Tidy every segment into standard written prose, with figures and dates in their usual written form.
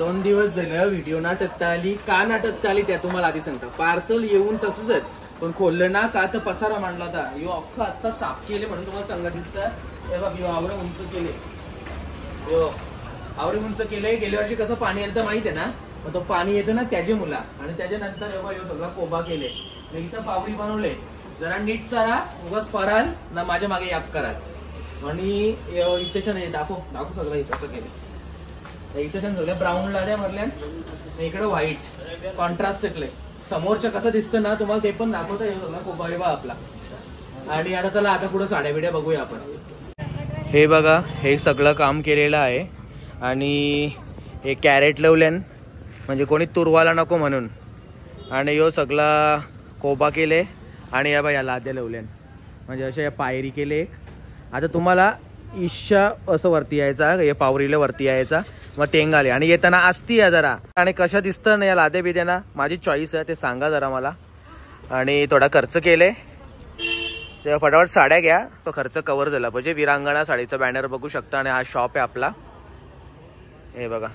2 दिवस झालं व्हिडिओ ना टाकता आली, का ना टाकता आली त्या तुम्हाला आधी सांगता. पार्सल येऊन तसंच आहे, पण खोललं ना का तर पसारा मांडला होता. यो अख्खा आता साफ केले म्हणून तुम्हाला चांगला दिसतं. हे बघ, यो आवरे उंच केले, यो आवरे उंच केले. गेल्या वर्षी कसं पाणी आलं तर माहित आहे ना, मग तो पाणी येतं ना त्याचे मुला, आणि त्याच्यानंतर यो सगळा कोबा केले. इथं पावरी बनवले. जरा नीट चारा, उगाच पराल ना माझ्या मागे याप कराल. आणि इथे नाही दाखव सगळं इथं कसं केलं. इथे सगळं ब्राऊन लाद्या भरल्या, इकडे व्हाईट कॉन्ट्रास्ट टाकले. समोरच्या कसं दिसतं ना तुम्हाला ते पण दाखवता येईल सगळा कोबा बिबा आपला. आणि आता चला आता पुढे साड्या बिड्या बघूया आपण. हे बघा, हे सगळं काम केलेलं आहे. आणि हे कॅरेट लावल्यान म्हणजे कोणी तुरवाला नको म्हणून. आणि यो सगळा कोबा केले. आणि या बा या लाद्या लावल्यान म्हणजे अशा या पायरी केले. आता तुम्हाला ईशा असं वरती यायचा, या पावरीला वरती यायचा, मग तेंग आले. आणि येताना असती या जरा. आणि कशा दिसतं ना या लाद्या बिद्याना, माझी चॉईस आहे ते सांगा जरा मला. आणि थोडा खर्च केले तेव्हा फटाफट साड्या घ्या, तो खर्च कव्हर झाला पाहिजे. विरांगणा साडीचा बॅनर बघू शकता. आणि हा शॉप आहे आपला, हे बघा.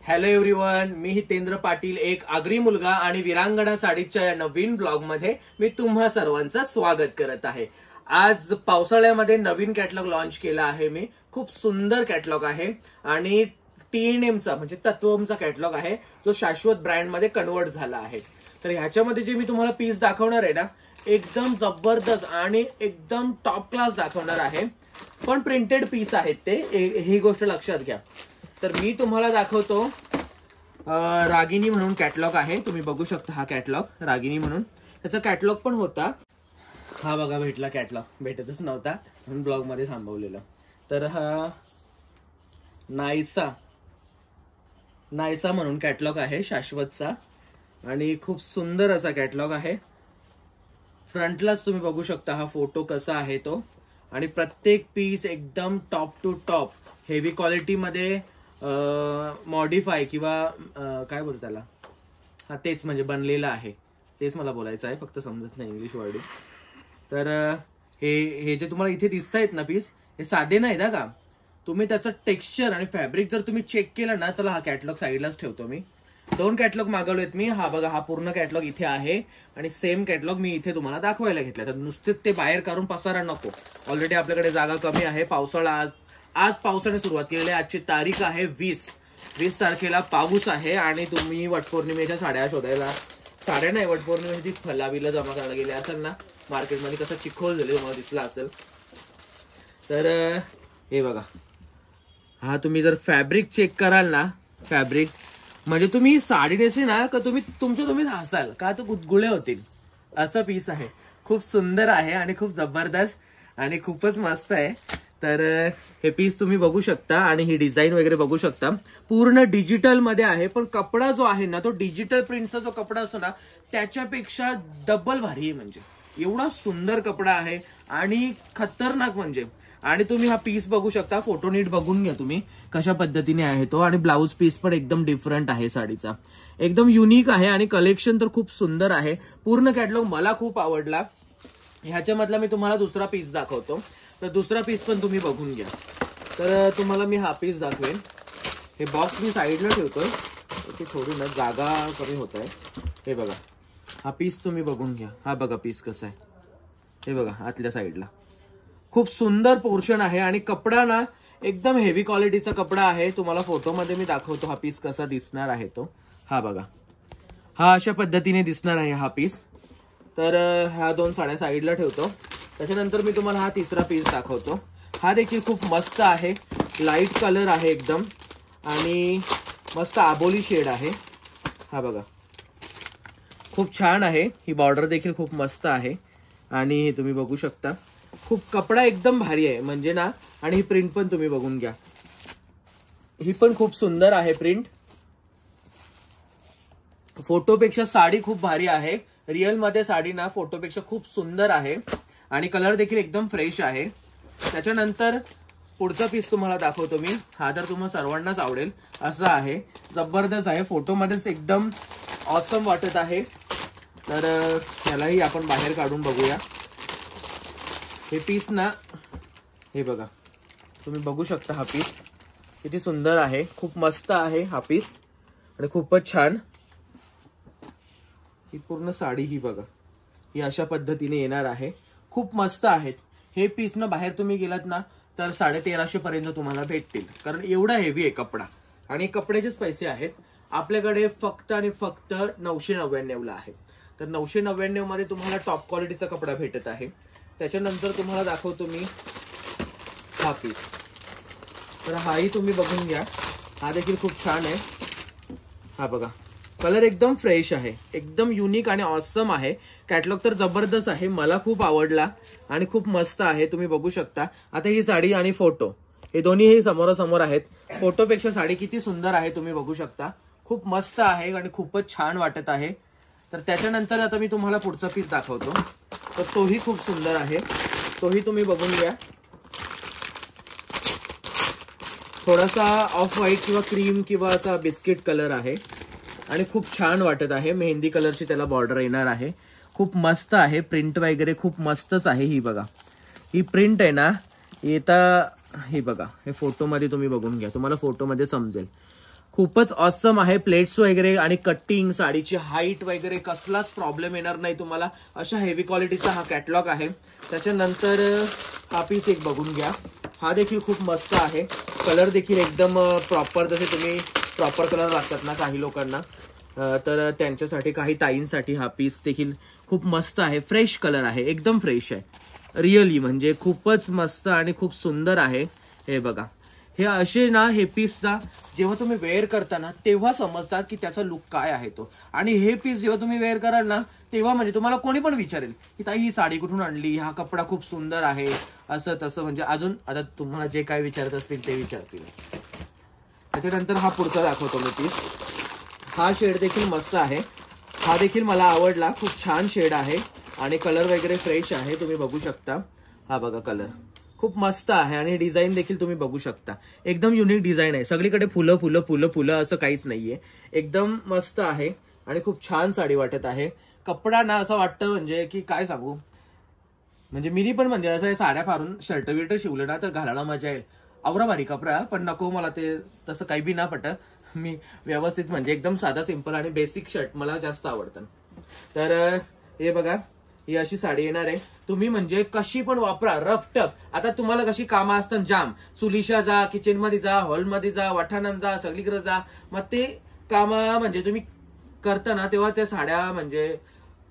हॅलो एव्हरीवन, मी हितेंद्र पाटील, एक आगरी मुलगा आणि विरांगणा साडीच्या या नवीन ब्लॉग मध्ये मी तुम्हा सर्वांचं स्वागत करत आहे. आज पावसाळ्यामध्ये नवीन कॅटलॉग लॉन्च केला आहे मी. खूप सुंदर कॅटलॉग आहे आणि TNMचा म्हणजे तत्वमचा कॅटलॉग आहे, जो शाश्वत ब्रँड मध्ये कन्वर्ट झाला आहे. तर ह्याच्यामध्ये जे मी तुम्हाला पीस दाखवणार आहे ना, एकदम जबरदस्त आणि एकदम टॉप क्लास दाखवणार आहे. पण प्रिंटेड पीस आहेत ते, ही गोष्ट लक्षात घ्या. तर मी तुम्हाला दाखवतो रागिनी म्हणून कॅटलॉग आहे, तुम्ही बघू शकता. हा कॅटलॉग रागिनी म्हणून, त्याचा कॅटलॉग पण होता. हा बघा भेटला कॅटलॉग, भेटतच नव्हता म्हणून ब्लॉग मध्ये थांबवलेला. तर हा नायसा म्हणून कॅटलॉग आहे शाश्वतचा. आणि खूप सुंदर असा कॅटलॉग आहे. फ्रंटलाच तुम्ही बघू शकता हा फोटो कसा आहे तो. आणि प्रत्येक पीस एकदम top to top heavy quality मध्ये मॉडिफाय किंवा काय बोलतो त्याला, हा तेच म्हणजे बनलेला आहे. तेच मला बोलायचं आहे, फक्त समजत नाही इंग्लिश वर्ड. तर हे जे तुम्हाला इथे दिसत आहेत ना पीस, हे साधे नाहीत ना का. तुम्ही त्याचं टेक्स्चर आणि फॅब्रिक जर तुम्ही चेक केलं ना, चला हा कॅटलॉग साईडलाच ठेवतो मी. 2 कॅटलॉग मागवलेत मी. हा बघा, हा पूर्ण कॅटलॉग इथे आहे आणि सेम कॅटलॉग मी इथे तुम्हाला दाखवायला घेतला. तर नुसते ते बाहेर काढून पसारा नको. ऑलरेडी आपल्याकडे जागा कमी आहे. पावसाळा आज पावसाने सुरुवात केलेली आहे. आजची तारीख आहे 20 तारखेला पाऊस आहे. आणि तुम्ही वटपौर्णिमेच्या साड्या शोधायला, साड्या नाही वटपौर्णिमेची फलावीला जमा करायला गेले असेल ना मार्केटमध्ये, कसा चिखोल झाले तुम्हाला दिसला असेल. तर हे बघा, हा तुम्ही जर फॅब्रिक चेक कराल ना, फॅब्रिक म्हणजे तुम्ही साडी नेसली ना का तुम्ही हसाल का, तो गुदगुळे होतील असं पीस आहे. खूप सुंदर आहे आणि खूप जबरदस्त आणि खूपच मस्त आहे. तर हे पीस तुम्ही बघू शकता आणि ही डिझाईन वगैरे बघू शकता. पूर्ण डिजिटल मध्ये आहे, पण कपडा जो आहे ना तो डिजिटल प्रिंटचा जो कपडा असतो ना त्याच्यापेक्षा डबल भारी आहे. म्हणजे एवढा सुंदर कपडा आहे आणि खतरनाक म्हणजे. आणि तुम्ही हा पीस बघू शकता, फोटो नीट बघून घ्या तुम्ही कशा पद्धतीने आहे तो. आणि ब्लाऊज पीस पण एकदम डिफरंट आहे साडीचा, एकदम युनिक आहे. आणि कलेक्शन तर खूप सुंदर आहे. पूर्ण कॅटलॉग मला खूप आवडला. ह्याच्यामधला मी तुम्हाला दुसरा पीस दाखवतो. तर दुसरा पीस पण तुम्ही बघून घ्या. तर तुम्हाला मी हा पीस दाखवेन. हे बॉक्स मी साईडला ठेवतोय, ते थोडी ना जागा कमी होत आहे. हे बघा, हा पीस तुम्ही बघून घ्या. हा बघा पीस कसा आहे, हे बघा आतल्या साईडला. खूप सुंदर पोर्शन आहे आणि कपडा ना एकदम हेवी क्वालिटीचा कपडा आहे. तुम्हाला फोटोमध्ये मी दाखवतो हा पीस कसा दिसणार आहे तो. हा बघा, हा अशा पद्धतीने दिसणार आहे हा पीस. तर ह्या 2 साड्या साईडला ठेवतो. त्याच्यानंतर मी तुम्हाला हा तिसरा पीस दाखवतो. हा देखील खूप मस्त आहे. लाईट कलर आहे एकदम आणि मस्त आबोली शेड आहे. हा बघा, खूप छान आहे. ही बॉर्डर देखील खूप मस्त आहे आणि हे तुम्ही बघू शकता. खूप कपडा एकदम भारी आहे म्हणजे ना. आणि ही प्रिंट पण तुम्ही बघून घ्या, ही पण खूप सुंदर आहे प्रिंट. फोटोपेक्षा साडी खूप भारी आहे. रिअल मध्ये साडी ना फोटोपेक्षा खूप सुंदर आहे आणि कलर देखील एकदम फ्रेश आहे. त्याच्यानंतर पुढचा पीस तुम्हाला दाखवतो मी. हा तर तुम्हाला सर्वांनाच आवडेल असा आहे, जबरदस्त आहे. फोटोमध्येच एकदम ऑसम वाटत आहे. तर यालाही आपण बाहेर काढून बघूया. हे पीस ना, हे बघा तुम्ही बघू शकता हा पीस. किती सुंदर आहे, खूप मस्त आहे हा पीस आणि खूपच छान। ही पूर्ण साडी ही बघा, ही अशा पद्धतीने येणार आहे, खूप मस्त आहेत हे पीस ना। बाहेर तुम्ही गेलात ना तर 1350 पर्यंत तुम्हाला भेटतील, कारण एवढा हेवी आहे कपडा आणि कपड्याचेच पैसे आहेत। आपल्याकडे फक्त आणि फक्त 999 ला आहे। तर 999 मध्ये तुम्हाला टॉप क्वालिटीचा कपडा भेटत आहे। त्याच्यानंतर तुम्हाला दाखवतो मी हा पीस, तर हाही तुम्ही बघून घ्या, हा देखील खूप छान आहे। हा बघा, कलर एकदम फ्रेश आहे, एकदम युनिक आणि ऑसम आहे। कॅटलॉग तर जबरदस्त आहे, मला खूप आवडला आणि खूप मस्त आहे, तुम्ही बघू शकता। आता ही साडी आणि फोटो हे दोन्हीही समोरासमोर आहेत, फोटोपेक्षा साडी किती सुंदर आहे तुम्ही बघू शकता, खूप मस्त आहे आणि खूपच छान वाटत आहे। तर त्याच्यानंतर आता मी तुम्हाला पुढचा पीस दाखवतो, तर तोही खूप सुंदर आहे, तोही तुम्ही बघून घ्या। थोडासा ऑफ व्हाईट किंवा क्रीम किंवा असा बिस्किट कलर आहे आणि खूप छान वाटत आहे। मेहंदी कलरची त्याला बॉर्डर येणार आहे, खूप मस्त आहे, प्रिंट वगैरे खूप मस्तच आहे। ही बघा, ही प्रिंट आहे ना, येता ही बघा, हे फोटोमध्ये तुम्ही बघून घ्या, तुम्हाला फोटोमध्ये समजेल, खूपच ऑसम आहे। प्लेट्स वगैरे आणि कटिंग, साडीची हाईट वगैरे कसलाच प्रॉब्लेम येणार नाही तुम्हाला, अशा हेवी क्वालिटीचा हा कॅटलॉग आहे। त्याच्यानंतर हा पीस एक बघून घ्या, हा देखील खूप मस्त आहे, कलर देखील एकदम प्रॉपर, जसे तुम्ही प्रॉपर कलर लागतात ना काही लोकांना, तर त्यांच्यासाठी, काही ताईंसाठी हा पीस देखील खूप मस्त आहे। फ्रेश कलर आहे, एकदम फ्रेश आहे, रिअली म्हणजे खूपच मस्त आणि खूप सुंदर आहे। हे बघा, हे असे ना, हे पीसचा जेव्हा तुम्ही वेअर करता ना तेव्हा समजतात की त्याचा लुक काय आहे तो। आणि हे पीस जेव्हा तुम्ही वेअर कराल ना तेव्हा म्हणजे तुम्हाला कोणी पण विचारेल की ताई ही साडी कुठून आणली, हा कपडा खूप सुंदर आहे, असं तसं, म्हणजे अजून आता तुम्हाला जे काय विचारत असतील ते विचारतील। त्याच्यानंतर हा पुढचा दाखवतो मी पीस, हा शेड देखील मस्त आहे, हा देखील मला आवडला, खूप छान शेड आहे आणि कलर वगैरे फ्रेश आहे, तुम्ही बघू शकता। हा बघा, कलर खूप मस्त आहे आणि डिझाईन देखील तुम्ही बघू शकता, एकदम युनिक डिझाईन आहे, सगळीकडे फुलं फुलं फुलं फुलं असं काहीच नाहीये, एकदम मस्त आहे आणि खूप छान साडी वाटत आहे। कपडा ना असं वाटतं म्हणजे की काय सांगू, म्हणजे मी पण म्हणजे असं साड्या फारून शर्ट विर्ट शिवलं ना तर घालायला मजा येईल, आवरा भारी कपडा, पण नको मला ते तसं काही बी ना पटत, मी व्यवस्थित म्हणजे एकदम साधा सिंपल आणि बेसिक शर्ट मला जास्त आवडतं। तर हे बघा, ही अशी साडी येणार आहे, तुम्ही म्हणजे कशी पण वापरा, रफ टफ। आता तुम्हाला कशी कामं असतात जाम, चुलीशा जा, किचन मध्ये जा, हॉलमध्ये जा, वठाणात जा, सगळीकडे जा, मग ते काम म्हणजे तुम्ही करताना तेव्हा त्या साड्या म्हणजे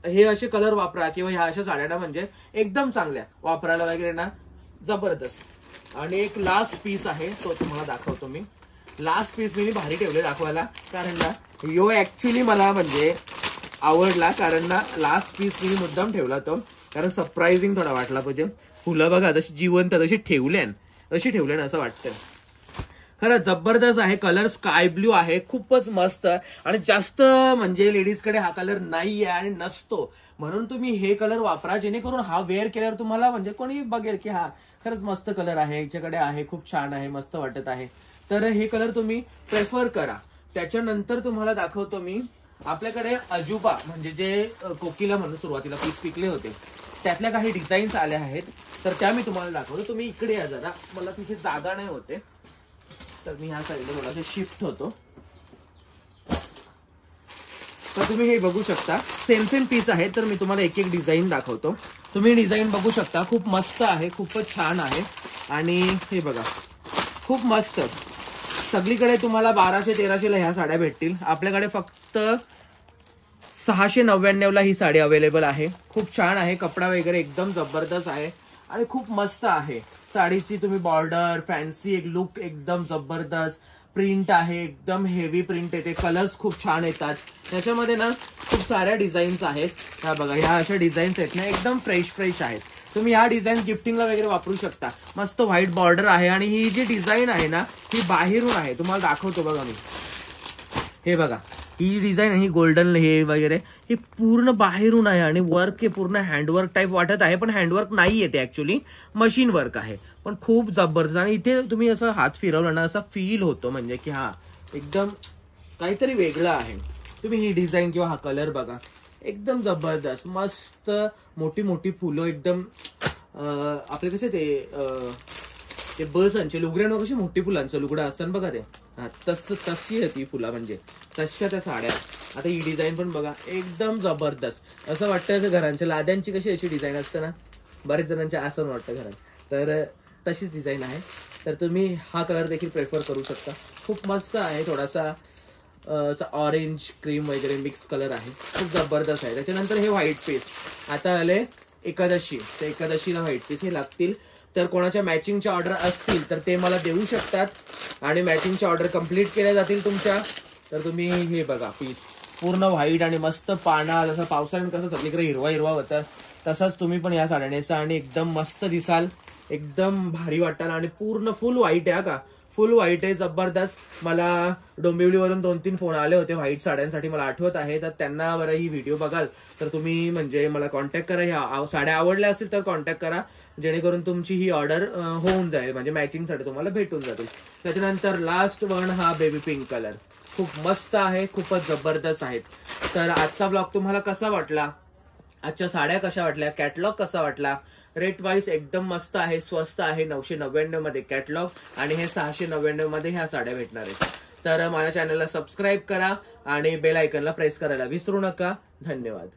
हे असे कलर वापरा किंवा ह्या अशा साड्या म्हणजे एकदम चांगल्या वापरायला वगैरे ना, जबरदस्त। आणि एक लास्ट पीस आहे तो तुम्हाला दाखवतो मी, लास्ट पीस मी भारी ठेवले दाखवायला, कारण ना यो ऍक्च्युली मला म्हणजे आवडला, कारण ना लास्ट पीस मी मुद्दाम ठेवला तो, कारण सरप्राइझिंग थोडा वाटला पाहिजे। फुलं बघा जशी जिवंत तशी ठेवल्यान असं वाटतं, खरंच जबरदस्त आहे। कलर स्काय ब्ल्यू आहे, खूपच मस्त आणि जास्त म्हणजे लेडीजकडे हा कलर नाहीये आणि नसतो, म्हणून तुम्ही हे कलर वापरा, जेणेकरून हा वेअर केल्यावर तुम्हाला म्हणजे कोणी बघेल की हा खरंच मस्त कलर आहे, याच्याकडे आहे, खूप छान आहे, मस्त वाटत आहे, तर हे कलर तुम्ही प्रेफर करा। त्याच्यानंतर तुम्हाला दाखवतो मी, आपल्याकडे अजुबा म्हणजे जे कोकिला म्हणून सुरुवातीला पीस विकले होते त्यातल्या काही डिझाईन्स आल्या आहेत, तर त्या मी तुम्हाला दाखवतो। तुम्ही इकडे या जरा, मला तिथे जागा नाही होते, तर मी ह्या साईडला थोडासा शिफ्ट होतो। तर तुम्ही हे बघू शकता, सेम पीस आहे, तर मी तुम्हाला एक एक डिझाईन दाखवतो, तुम्ही डिझाईन बघू शकता, खूप मस्त आहे, खूपच छान आहे आणि हे बघा खूप मस्त। सगळीकडे तुम्हाला 1200-1300 ला ह्या साड्या भेटतील, आपल्याकडे फक्त 699 ला ही साडी अवेलेबल आहे। खूप छान आहे, कपडा वगैरे एकदम जबरदस्त आहे आणि खूप मस्त आहे। साडीची तुम्ही बॉर्डर फॅन्सी एक लुक एकदम जबरदस्त, प्रिंट आहे एकदम हेवी प्रिंट येते, कलर्स खूप छान येतात, त्याच्यामध्ये ना खूप साऱ्या डिझाईन्स आहेत। ह्या बघा, ह्या अशा डिझाईन्स आहेत ना, एकदम फ्रेश आहेत, तुम्ही ह्या डिझाईन गिफ्टिंगला वगैरे वापरू शकता। मस्त व्हाईट बॉर्डर आहे आणि ही जी डिझाईन आहे ना ही बाहेरून आहे, तुम्हाला दाखवतो बघा मी, हे बघा ही डिझाईन, ही गोल्डन हे वगैरे हे पूर्ण बाहेरून आहे आणि वर्क हे पूर्ण हँडवर्क टाईप वाटत आहे, पण हँडवर्क नाही येते, ऍक्च्युअली मशीन वर्क आहे, पण खूप जबरदस्त। आणि इथे तुम्ही असं हात फिरवला ना असा फील होतो, म्हणजे की हा एकदम काहीतरी वेगळं आहे। तुम्ही ही डिझाईन किंवा हा कलर बघा, एकदम जबरदस्त, मस्त मोठी मोठी फुलं, एकदम आपले कसे ते ते बसांचे लुगड्यांवर कशी मोठी फुलांचं लुगडं असतं बघा ते, तशी होती फुला म्हणजे तशा त्या साड्या. आता ही डिझाईन पण बघा एकदम जबरदस्त. असं वाटतं घरांच्या लाद्यांची कशी अशी डिझाईन असते ना, बरेच जणांच्या असं वाटतं घरात, तर तशीच डिझाईन आहे. तर तुम्ही हा कलर देखील प्रेफर करू शकता. खूप मस्त आहे, थोडासा ऑरेंज क्रीम वगैरे मिक्स कलर आहे, खूप जबरदस्त आहे. त्याच्यानंतर हे व्हाईट पीस आता आले एकादशी, तर एकादशीला व्हाईट पीस हे लागतील. तर कोणाच्या मॅचिंगच्या ऑर्डर असतील तर ते मला देऊ शकतात, आणि मॅचिंगच्या ऑर्डर कम्प्लीट केल्या जातील तुमच्या. तर तुम्ही हे बघा पीस पूर्ण व्हाईट आणि मस्त पाना, जसं पावसाळ्यात कसं सगळीकडे हिरवा हिरवा होतं तसंच तुम्ही पण या साड्या नेसा आणि एकदम मस्त दिसाल, एकदम भारी वाटाल. आणि पूर्ण फुल व्हाईट आहे का, फुल व्हाईट आहे, जबरदस्त. मला डोंबिवलीवरून 2-3 फोन आले होते व्हाईट साड्यांसाठी, मला आठवत आहे. तर त्यांना बरं ही व्हिडिओ बघाल तर तुम्ही म्हणजे मला कॉन्टॅक्ट करा. ह्या साड्या आवडल्या असतील तर कॉन्टॅक्ट करा, जेणेकरून तुमची ही ऑर्डर होऊन जाईल, म्हणजे मॅचिंग साठी तुम्हाला भेटून जातील. त्याच्यानंतर लास्ट वन हा बेबी पिंक कलर खूप मस्त आहे, खूपच जबरदस्त आहेत. तर आजचा ब्लॉग तुम्हाला कसा वाटला, आजच्या साड्या कशा वाटल्या, कॅटलॉग कसा वाटला, रेट वाईज एकदम मस्त आहे, स्वस्त आहे. 999 मध्ये कॅटलॉग आणि हे 699 मध्ये ह्या साड्या भेटणार आहेत. तर माझ्या चॅनलला सबस्क्राईब करा आणि बेल आयकॉनला प्रेस करायला विसरू नका. धन्यवाद.